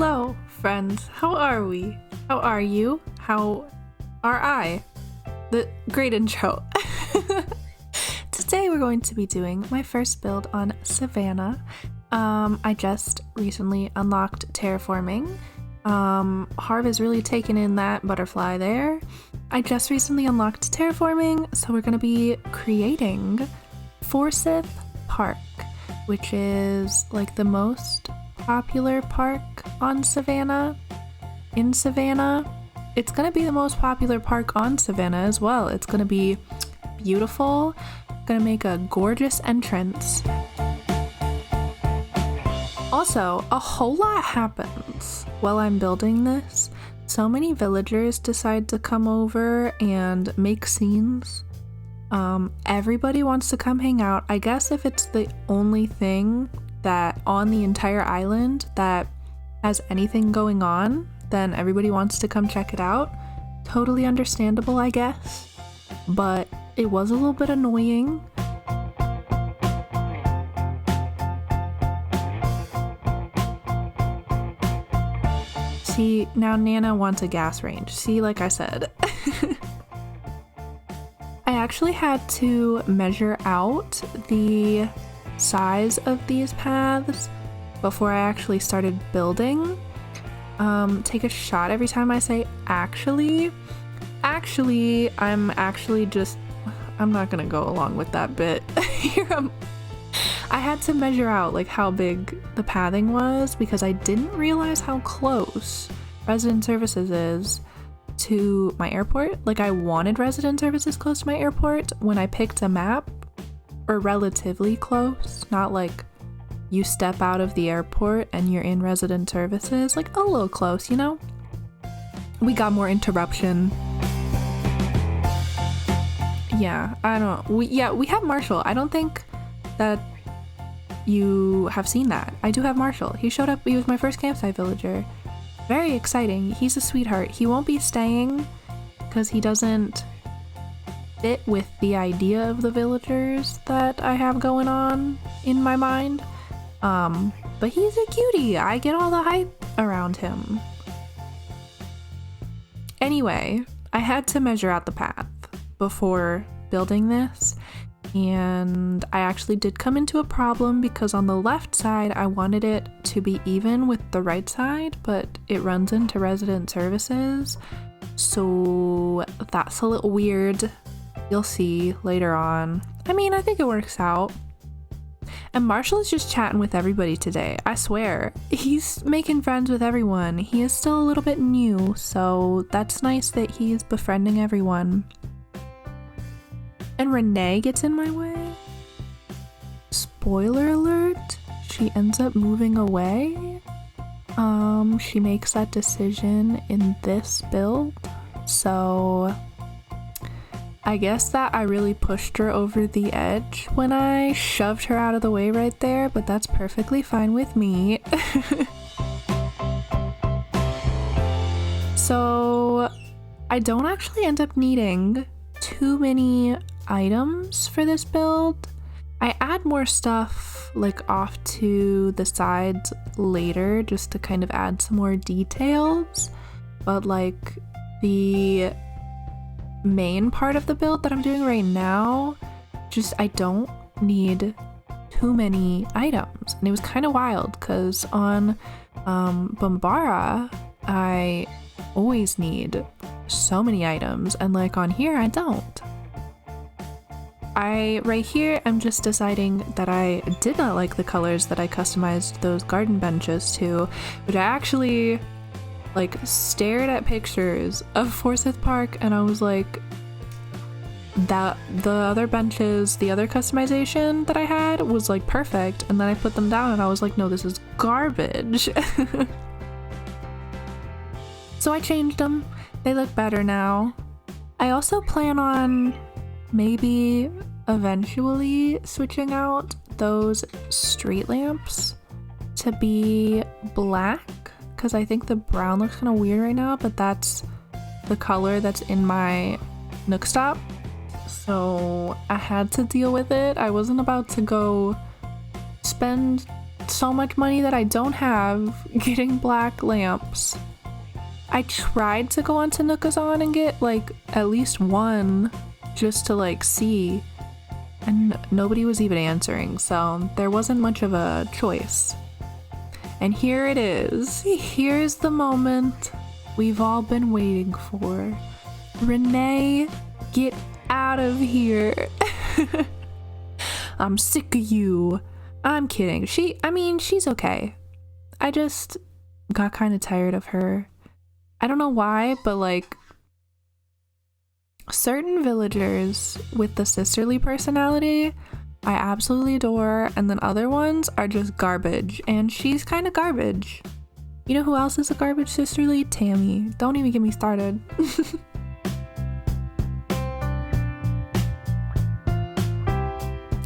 Hello, friends. How are we? How are you? How are I? The great intro. Today we're going to be doing my first build on Savannah. I just recently unlocked terraforming. Harv is really taking in that butterfly there. I just recently unlocked terraforming, so we're going to be creating Forsyth Park, which is like the most popular park on Savannah. In Savannah, it's going to be the most popular park on Savannah as well. It's going to be beautiful. Going to make a gorgeous entrance. Also, a whole lot happens while I'm building this. So many villagers decide to come over and make scenes. Everybody wants to come hang out. I guess if it's the only thing that on the entire island that has anything going on, then everybody wants to come check it out. Totally understandable, I guess. But it was a little bit annoying. See, now Nana wants a gas range. See, like I said. I actually had to measure out the size of these paths before I actually started building. Take a shot every time I say actually. Actually, I'm not gonna go along with that bit. I had to measure out like how big the pathing was because I didn't realize how close resident services is to my airport. Like, I wanted resident services close to my airport when I picked a map, or relatively close, not like you step out of the airport and you're in resident services, like a little close, you know? We got more interruption. Yeah, I don't know. We have Marshall. I don't think that you have seen that. I do have Marshall. He showed up. He was my first campsite villager. Very exciting. He's a sweetheart. He won't be staying because he doesn't fit with the idea of the villagers that I have going on in my mind. But he's a cutie. I get all the hype around him. Anyway, I had to measure out the path before building this, and I actually did come into a problem because on the left side I wanted it to be even with the right side, but it runs into resident services, so that's a little weird. You'll see later on. I mean, I think it works out. And Marshall is just chatting with everybody today. I swear. He's making friends with everyone. He is still a little bit new, so that's nice that he's befriending everyone. And Renee gets in my way. Spoiler alert, she ends up moving away. She makes that decision in this build, so I guess that I really pushed her over the edge when I shoved her out of the way right there, but that's perfectly fine with me. So I don't actually end up needing too many items for this build. I add more stuff like off to the sides later just to kind of add some more details, but like the main part of the build that I'm doing right now, just I don't need too many items. And it was kind of wild because on Bombara I always need so many items, and like on here I don't. Right here I'm just deciding that I did not like the colors that I customized those garden benches to, which I actually like stared at pictures of Forsyth Park and I was like, that the other benches, the other customization that I had was like perfect, and then I put them down and I was like, no, this is garbage. So I changed them. They look better now. I also plan on maybe eventually switching out those street lamps to be black, because I think the brown looks kind of weird right now, but that's the color that's in my Nook Stop. So I had to deal with it. I wasn't about to go spend spent so much money that I don't have getting black lamps. I tried to go onto Nookazon and get like at least one just to like see, and nobody was even answering, so there wasn't much of a choice. And here it is. Here's the moment we've all been waiting for. Renee, get out of here. I'm sick of you. I'm kidding. She's okay. I just got kind of tired of her. I don't know why, but like certain villagers with the sisterly personality I absolutely adore, and then other ones are just garbage, and she's kind of garbage. You know who else is a garbage sisterly? Tammy. Don't even get me started.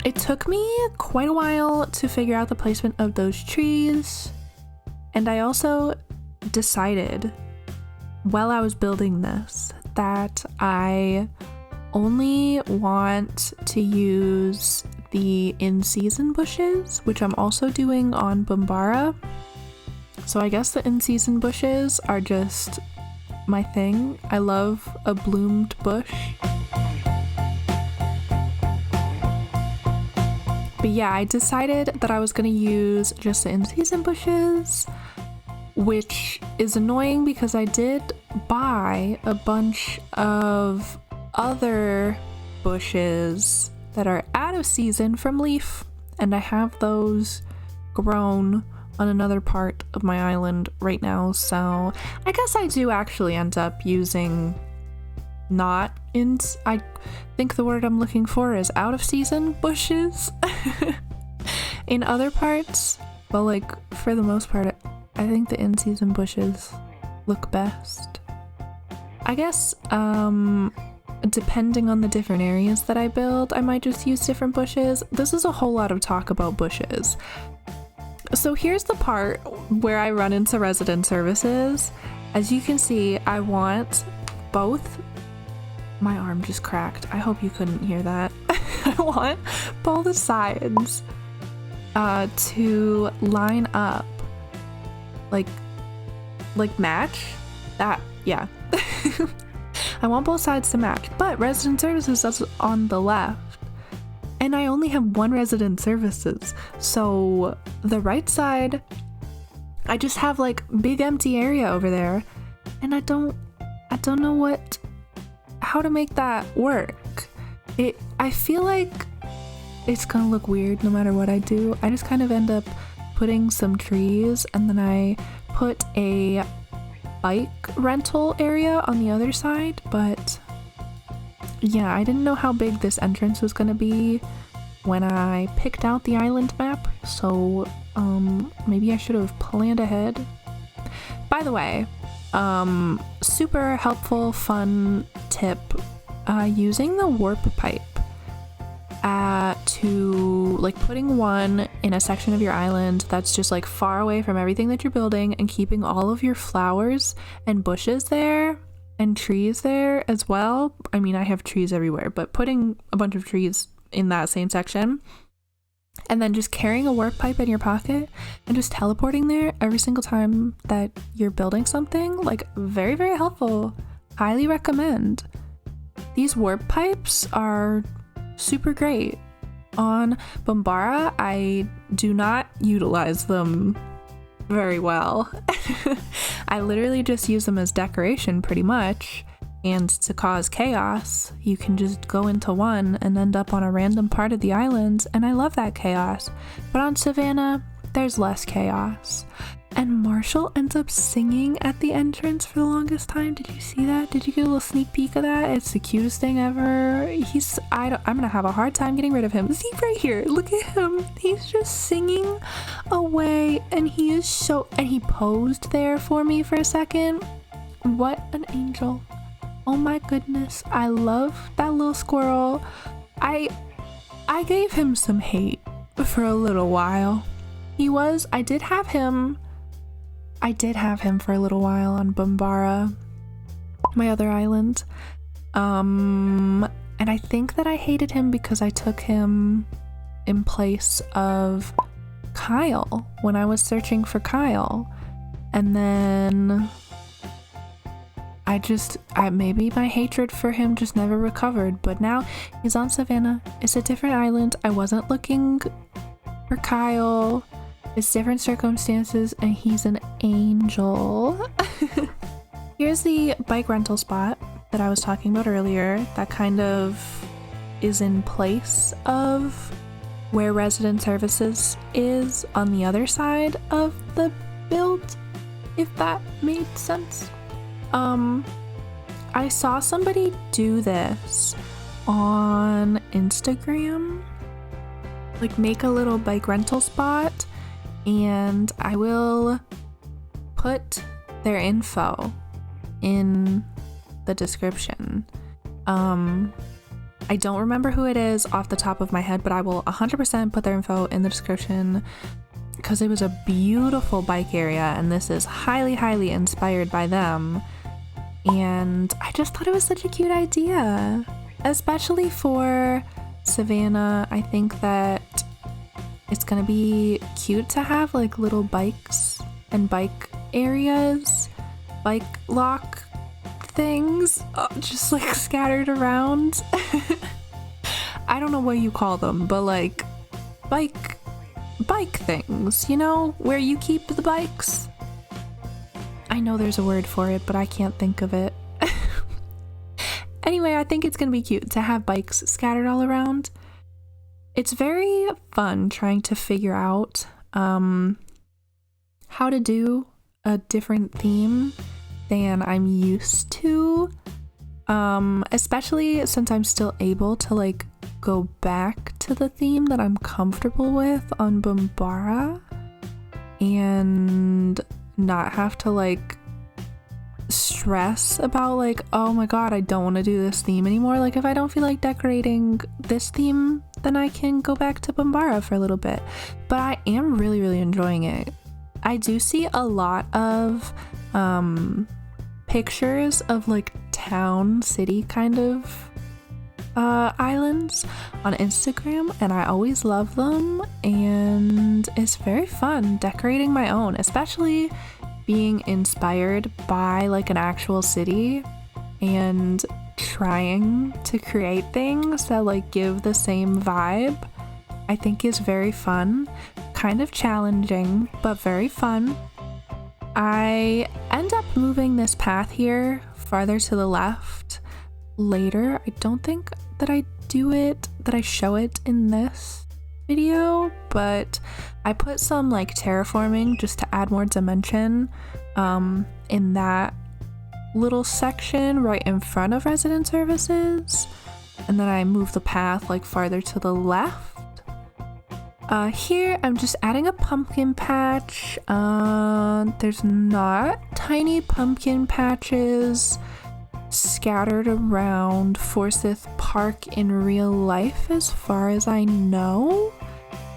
It took me quite a while to figure out the placement of those trees, and I also decided while I was building this that I only want to use the in-season bushes, which I'm also doing on Bombara. So I guess the in-season bushes are just my thing. I love a bloomed bush. But yeah, I decided that I was gonna use just the in-season bushes, which is annoying because I did buy a bunch of other bushes that are out of season from Leaf, and I have those grown on another part of my island right now, so I guess I do actually end up using I think the word I'm looking for is out of season bushes in other parts, but like for the most part I think the in-season bushes look best. I guess depending on the different areas that I build, I might just use different bushes. This is a whole lot of talk about bushes. So here's the part where I run into resident services. As you can see, I want both. My arm just cracked. I hope you couldn't hear that. I want both sides to line up, like match. That, yeah. I want both sides to match, but resident services is on the left, and I only have one resident services, so the right side, I just have like big empty area over there, and I don't know how to make that work. I feel like it's gonna look weird no matter what I do. I just kind of end up putting some trees, and then I put a bike rental area on the other side, but yeah, I didn't know how big this entrance was gonna be when I picked out the island map, so maybe I should have planned ahead. By the way, super helpful, fun tip, using the warp pipe to like putting one in a section of your island that's just like far away from everything that you're building, and keeping all of your flowers and bushes there and trees there as well. I mean, I have trees everywhere, but putting a bunch of trees in that same section, and then just carrying a warp pipe in your pocket and just teleporting there every single time that you're building something, like very, very helpful. Highly recommend. These warp pipes are super great. On Bombara, I do not utilize them very well. I literally just use them as decoration pretty much, and to cause chaos, you can just go into one and end up on a random part of the island, and I love that chaos. But on Savannah, there's less chaos. And Marshall ends up singing at the entrance for the longest time. Did you see that? Did you get a little sneak peek of that? It's the cutest thing ever. I'm gonna have a hard time getting rid of him. See right here, look at him. He's just singing away, and he posed there for me for a second. What an angel. Oh my goodness, I love that little squirrel. I gave him some hate for a little while. I did have him for a little while on Bombara, my other island. And I think that I hated him because I took him in place of Kyle when I was searching for Kyle. And then maybe my hatred for him just never recovered, but now he's on Savannah. It's a different island. I wasn't looking for Kyle. It's different circumstances, and he's an angel. Here's the bike rental spot that I was talking about earlier that kind of is in place of where resident services is on the other side of the build, if that made sense. I saw somebody do this on Instagram, like make a little bike rental spot, and I will put their info in the description. I don't remember who it is off the top of my head, but I will 100% put their info in the description because it was a beautiful bike area, and this is highly, highly inspired by them. And I just thought it was such a cute idea, especially for Savannah. I think that it's gonna be cute to have like little bikes and bike areas, bike lock things, just like scattered around. I don't know what you call them, but like bike things, you know, where you keep the bikes. I know there's a word for it, but I can't think of it. Anyway, I think it's gonna be cute to have bikes scattered all around. It's very fun trying to figure out how to do a different theme than I'm used to, especially since I'm still able to like go back to the theme that I'm comfortable with on Bambara and not have to like stress about like, oh my god, I don't want to do this theme anymore. Like if I don't feel like decorating this theme, then I can go back to Bambara for a little bit. But I am really, really enjoying it. I do see a lot of pictures of like town, city kind of islands on Instagram, and I always love them, and it's very fun decorating my own, especially being inspired by like an actual city and trying to create things that like give the same vibe. I think is very fun, kind of challenging, but very fun. I end up moving this path here farther to the left later. I don't think that I show it in this video, but I put some like terraforming just to add more dimension in that little section right in front of resident services, and then I move the path like farther to the left. Here I'm just adding a pumpkin patch. There's not tiny pumpkin patches scattered around Forsyth Park in real life as far as I know.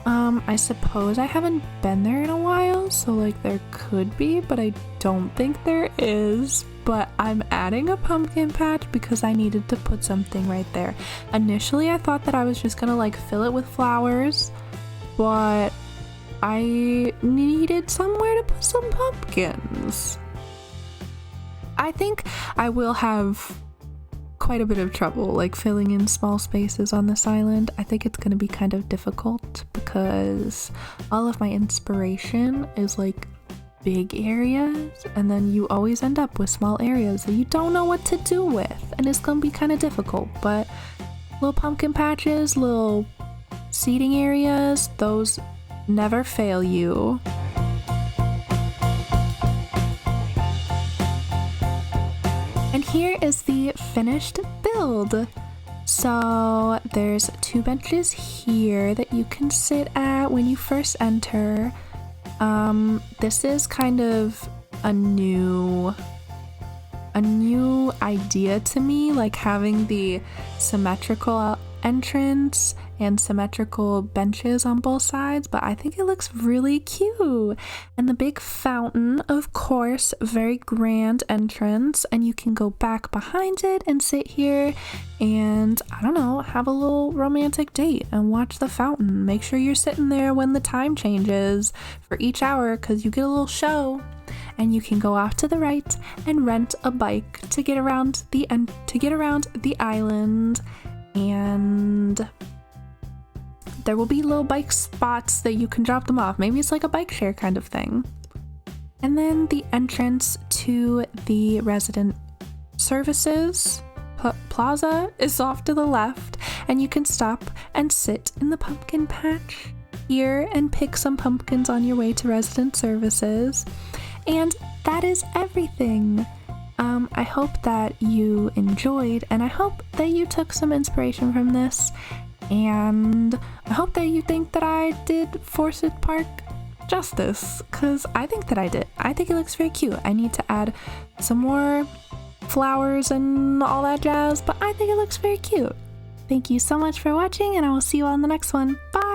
I suppose I haven't been there in a while, so like there could be, but I don't think there is. But I'm adding a pumpkin patch because I needed to put something right there. Initially I thought that I was just gonna like fill it with flowers, but I needed somewhere to put some pumpkins. I think I will have quite a bit of trouble like filling in small spaces on this island. I think it's going to be kind of difficult because all of my inspiration is like big areas, and then you always end up with small areas that you don't know what to do with, and it's going to be kind of difficult. But little pumpkin patches, little seating areas, those never fail you. And here is the finished build. So there's 2 benches here that you can sit at when you first enter. This is kind of a new idea to me, like having the symmetrical entrance and symmetrical benches on both sides, but I think it looks really cute. And the big fountain, of course, very grand entrance, and you can go back behind it and sit here and, I don't know, have a little romantic date and watch the fountain. Make sure you're sitting there when the time changes for each hour, because you get a little show. And you can go off to the right and rent a bike to get around the island, and there will be little bike spots that you can drop them off. Maybe it's like a bike share kind of thing. And then the entrance to the resident services plaza is off to the left, and you can stop and sit in the pumpkin patch here and pick some pumpkins on your way to resident services. And that is everything. I hope that you enjoyed, and I hope that you took some inspiration from this, and I hope that you think that I did Forsyth Park justice, because I think that I did. I think it looks very cute. I need to add some more flowers and all that jazz, but I think it looks very cute. Thank you so much for watching, and I will see you on the next one. Bye!